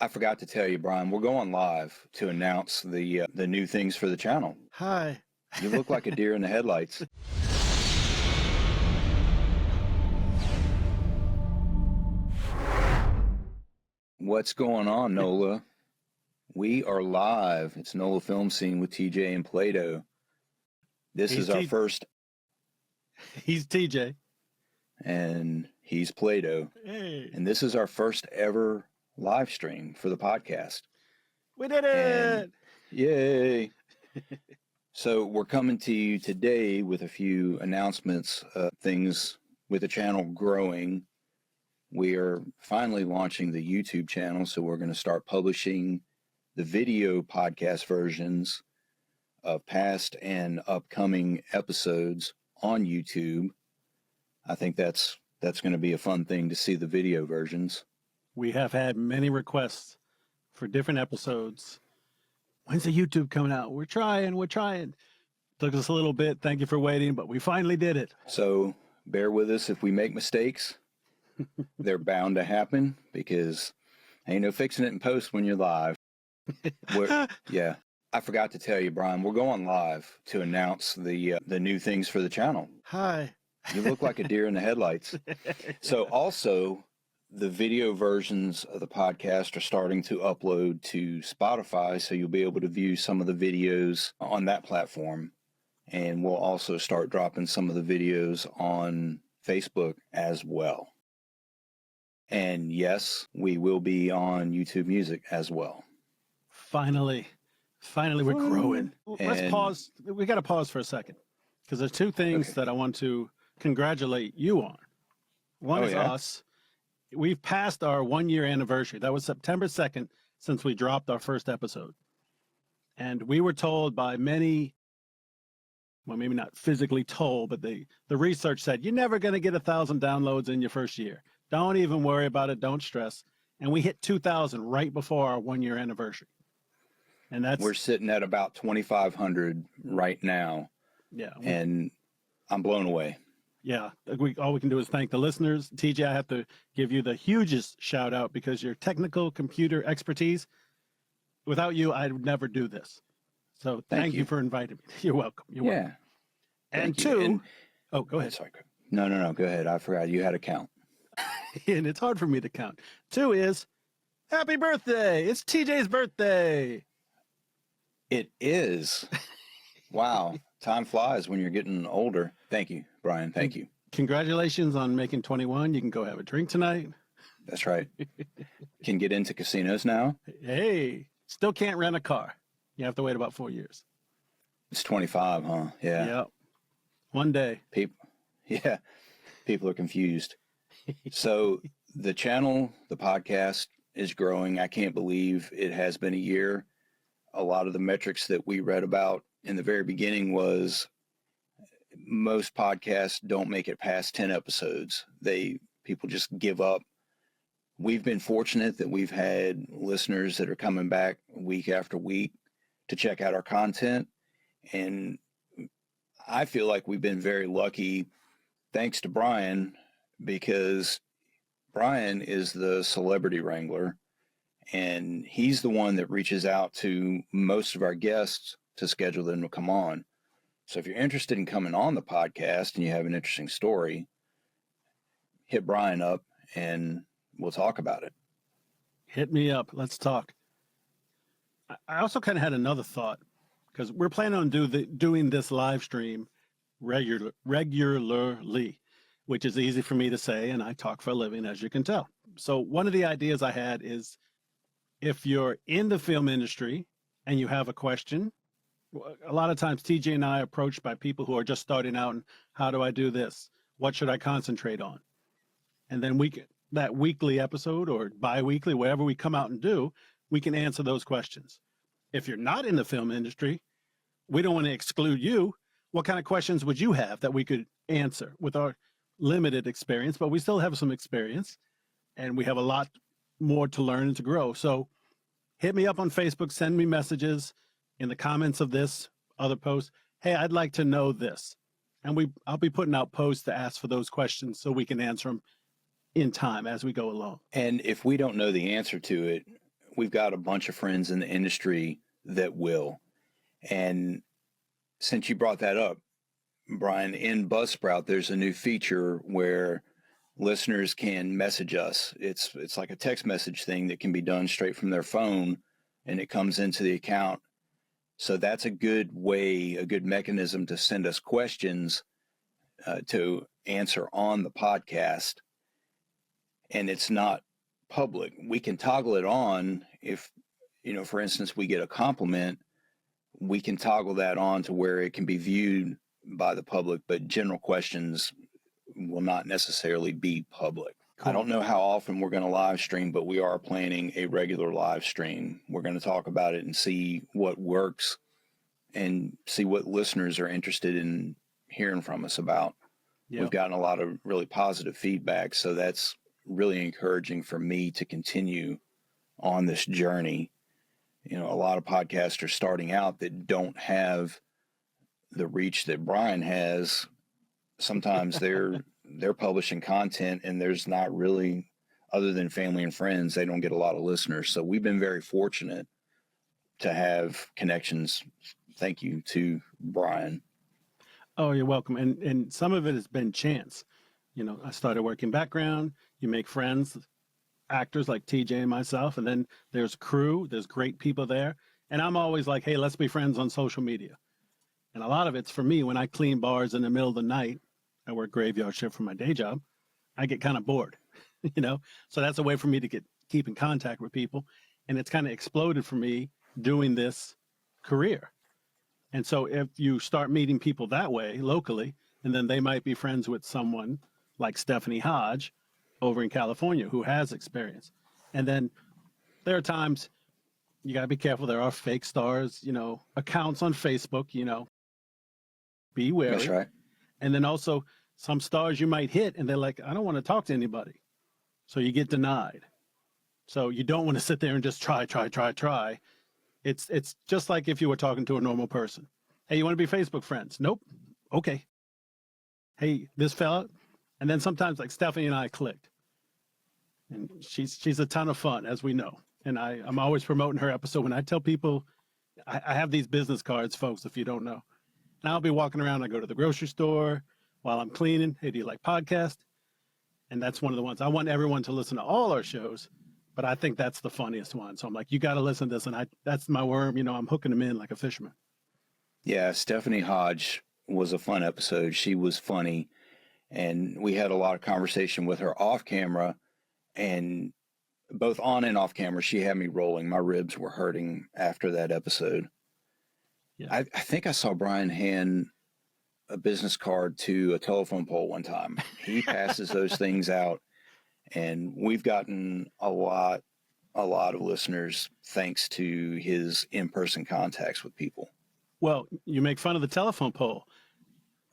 I forgot to tell you, Brian, we're going live to announce the new things for the channel. Hi. You look like a deer in the headlights. What's going on, NOLA? We are live. It's NOLA Film Scene with TJ and Plaideau. This is our first... He's TJ. And he's Plaideau. Hey. And this is our first ever live stream for the podcast. We did it! Yay! So we're coming to you today with a few announcements, things with the channel growing. We are finally launching the YouTube channel, so we're going to start publishing the video podcast versions of past and upcoming episodes on YouTube. I think that's going to be a fun thing to see the video versions. We have had many requests for different episodes. When's the YouTube coming out? We're trying. Took us a little bit. Thank you for waiting, but we finally did it. So bear with us if we make mistakes. They're bound to happen because ain't no fixing it in post when you're live. Yeah. I forgot to tell you, Brian, we're going live to announce the new things for the channel. Hi. You look like a deer in the headlights. So also, the video versions of the podcast are starting to upload to Spotify, so you'll be able to view some of the videos on that platform. And we'll also start dropping some of the videos on Facebook as well. And yes, we will be on YouTube Music as well. Finally, we're growing. Let's pause. We got to pause for a second because there's two things that I want to congratulate you on. One is us. We've passed our 1-year anniversary. That was September 2nd since we dropped our first episode. And we were told by many, well, maybe not physically told, but the research said, you're never going to get 1,000 downloads in your first year. Don't even worry about it. Don't stress. And we hit 2,000 right before our 1-year anniversary. And we're sitting at about 2,500 right now. Yeah. And I'm blown away. Yeah. All we can do is thank the listeners. TJ, I have to give you the hugest shout out because your technical computer expertise, without you, I would never do this. So thank you for inviting me. You're welcome. You're welcome. And two, go ahead. Sorry. No. Go ahead. I forgot you had a count. And it's hard for me to count. Two is happy birthday. It's TJ's birthday. It is. Wow. Time flies when you're getting older. Thank you, Brian. Thank you. Congratulations on making 21. You can go have a drink tonight. That's right. Can get into casinos now. Hey, still can't rent a car. You have to wait about 4 years. It's 25, huh? Yeah. Yep. One day. People are confused. So the channel, the podcast is growing. I can't believe it has been a year. A lot of the metrics that we read about in the very beginning was most podcasts don't make it past 10 episodes. People just give up. We've been fortunate that we've had listeners that are coming back week after week to check out our content. And I feel like we've been very lucky thanks to Brian, because Brian is the celebrity wrangler. And he's the one that reaches out to most of our guests to schedule them to come on. So if you're interested in coming on the podcast and you have an interesting story, hit Brian up and we'll talk about it. Hit me up. Let's talk. I also kind of had another thought because we're planning on doing this live stream regularly, which is easy for me to say, and I talk for a living, as you can tell. So one of the ideas I had is, if you're in the film industry and you have a question, a lot of times TJ and I are approached by people who are just starting out and how do I do this? What should I concentrate on? And then that weekly episode or bi-weekly, whatever we come out and do, we can answer those questions. If you're not in the film industry, we don't want to exclude you. What kind of questions would you have that we could answer with our limited experience? But we still have some experience and we have a lot more to learn and to grow. So hit me up on Facebook, send me messages in the comments of this other post. Hey, I'd like to know this. And I'll be putting out posts to ask for those questions so we can answer them in time as we go along. And if we don't know the answer to it, we've got a bunch of friends in the industry that will. And since you brought that up, Brian, in Buzzsprout, there's a new feature where listeners can message us. It's like a text message thing that can be done straight from their phone, and it comes into the account. So that's a good way, a good mechanism to send us questions to answer on the podcast. And it's not public. We can toggle it on if, for instance, we get a compliment, we can toggle that on to where it can be viewed by the public, but general questions will not necessarily be public. Cool. I don't know how often we're going to live stream, but we are planning a regular live stream. We're going to talk about it and see what works and see what listeners are interested in hearing from us about. Yep. We've gotten a lot of really positive feedback, so that's really encouraging for me to continue on this journey. A lot of podcasters starting out that don't have the reach that Brian has. Sometimes they're publishing content and there's not really, other than family and friends, they don't get a lot of listeners. So we've been very fortunate to have connections. Thank you to Brian. Oh, you're welcome. And some of it has been chance. I started working background. You make friends, actors like TJ and myself, and then there's crew, there's great people there. And I'm always like, hey, let's be friends on social media. And a lot of it's for me, when I clean bars in the middle of the night, I work graveyard shift for my day job, I get kind of bored, So that's a way for me to keep in contact with people. And it's kind of exploded for me doing this career. And so if you start meeting people that way locally, and then they might be friends with someone like Stephanie Hodge over in California who has experience. And then there are times you got to be careful. There are fake stars, accounts on Facebook, be wary. That's right. And then also some stars you might hit and they're like, I don't want to talk to anybody. So you get denied. So you don't want to sit there and just try. It's just like if you were talking to a normal person. Hey, you want to be Facebook friends? Nope. Okay. Hey, this fella. And then sometimes like Stephanie and I clicked. And she's a ton of fun, as we know. And I'm always promoting her episode. When I tell people, I have these business cards, folks, if you don't know. And I'll be walking around. I go to the grocery store while I'm cleaning. Hey, do you like podcast? And that's one of the ones. I want everyone to listen to all our shows, but I think that's the funniest one. So I'm like, you got to listen to this. And that's my worm. I'm hooking them in like a fisherman. Yeah, Stephanie Hodge was a fun episode. She was funny. And we had a lot of conversation with her off camera, and both on and off camera, she had me rolling. My ribs were hurting after that episode. Yeah. I think I saw Brian hand a business card to a telephone pole one time. He passes those things out, and we've gotten a lot of listeners thanks to his in-person contacts with people. Well, you make fun of the telephone pole.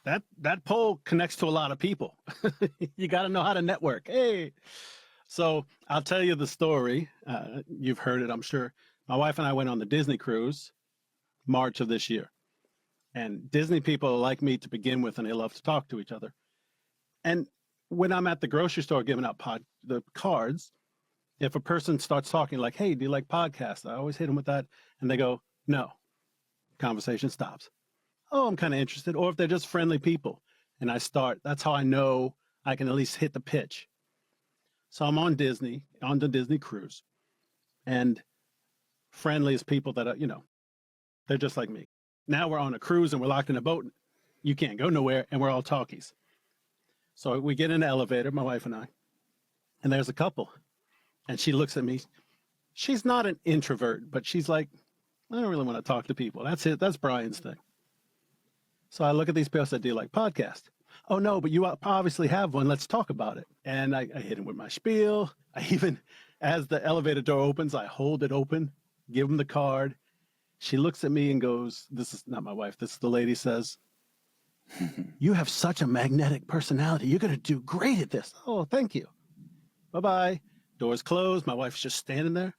That pole connects to a lot of people. You got to know how to network. Hey, so I'll tell you the story. You've heard it, I'm sure. My wife and I went on the Disney cruise March of this year. And Disney people are like me to begin with, and they love to talk to each other. And when I'm at the grocery store giving out the cards, if a person starts talking like, hey, do you like podcasts? I always hit them with that. And they go, no. Conversation stops. Oh, I'm kind of interested. Or if they're just friendly people and I start, that's how I know I can at least hit the pitch. So I'm on the Disney cruise, and friendliest people that are, they're just like me. Now we're on a cruise and we're locked in a boat. You can't go nowhere, and we're all talkies. So we get in the elevator, my wife and I, and there's a couple, and she looks at me. She's not an introvert, but she's like, I don't really want to talk to people. That's it. That's Brian's thing. So I look at these people and said, do you like podcasts? Oh, no, but you obviously have one. Let's talk about it. And I hit him with my spiel. I even, as the elevator door opens, I hold it open, give him the card. She looks at me and goes, this is not my wife. This is the lady says, you have such a magnetic personality. You're going to do great at this. Oh, thank you. Bye-bye. Doors closed. My wife's just standing there.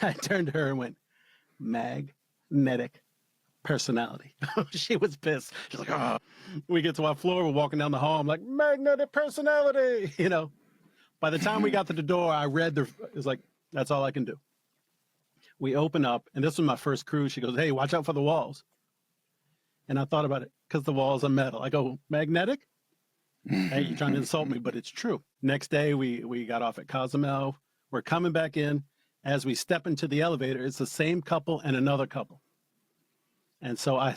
I turned to her and went, magnetic personality. She was pissed. She's like, oh. We get to our floor. We're walking down the hall. I'm like, magnetic personality. By the time we got to the door, I read it's like, that's all I can do. we open up, and this was my first cruise. She goes, "Hey, watch out for the walls." And I thought about it because the walls are metal. I go, "Magnetic?" Hey, you're trying to insult me, but it's true. Next day, we got off at Cozumel. We're coming back in. As we step into the elevator, it's the same couple and another couple. And so I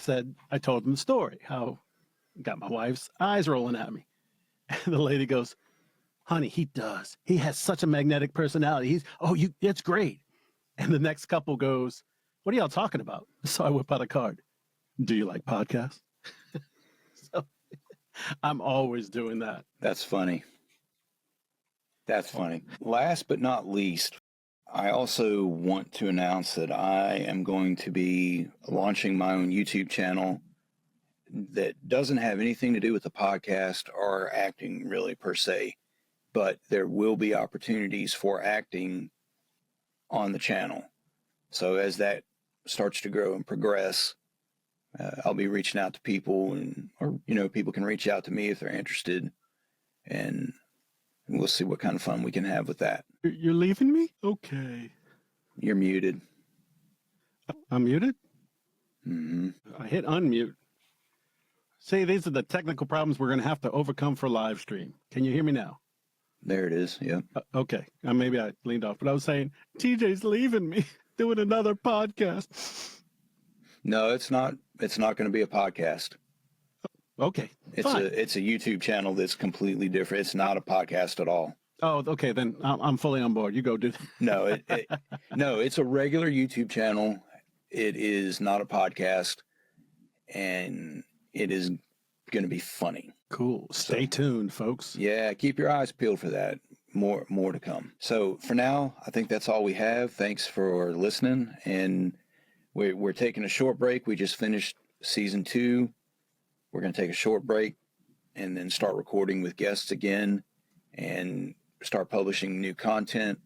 told them the story, how I got my wife's eyes rolling at me. And the lady goes, "Honey, he does. He has such a magnetic personality. It's great." And the next couple goes, "What are y'all talking about?" So I whip out a card. "Do you like podcasts?" So I'm always doing that. That's funny. That's funny. Last but not least, I also want to announce that I am going to be launching my own YouTube channel that doesn't have anything to do with the podcast or acting really per se, but there will be opportunities for acting on the channel. So as that starts to grow and progress, I'll be reaching out to people, or people can reach out to me if they're interested, and we'll see what kind of fun we can have with that. You're leaving me? Okay. You're muted. I'm muted? Mm-hmm. I hit unmute. See, these are the technical problems we're going to have to overcome for live stream. Can you hear me now? There it is. Yeah. Okay. Maybe I leaned off, but I was saying, TJ's leaving me, doing another podcast. No, it's not. It's not going to be a podcast. Okay. It's a YouTube channel that's completely different. It's not a podcast at all. Oh, okay. Then I'm fully on board. You go do that. No, no, it's a regular YouTube channel. It is not a podcast, and it is going to be funny. Cool. Stay tuned, folks. Yeah, keep your eyes peeled for that. More to come. So for now, I think that's all we have. Thanks for listening, and we're taking a short break. We just finished season 2. We're going to take a short break and then start recording with guests again and start publishing new content.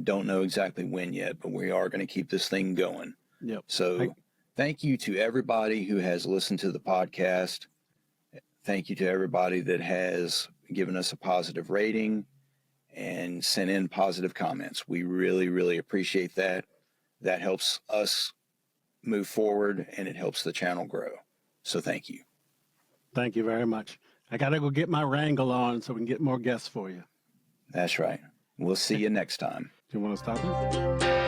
Don't know exactly when yet, but we are going to keep this thing going. Yep. So thank you to everybody who has listened to the podcast. Thank you to everybody that has given us a positive rating and sent in positive comments. We really, really appreciate that. That helps us move forward, and it helps the channel grow. So thank you. Thank you very much. I got to go get my wrangle on so we can get more guests for you. That's right. We'll see you next time. Do you want to stop it?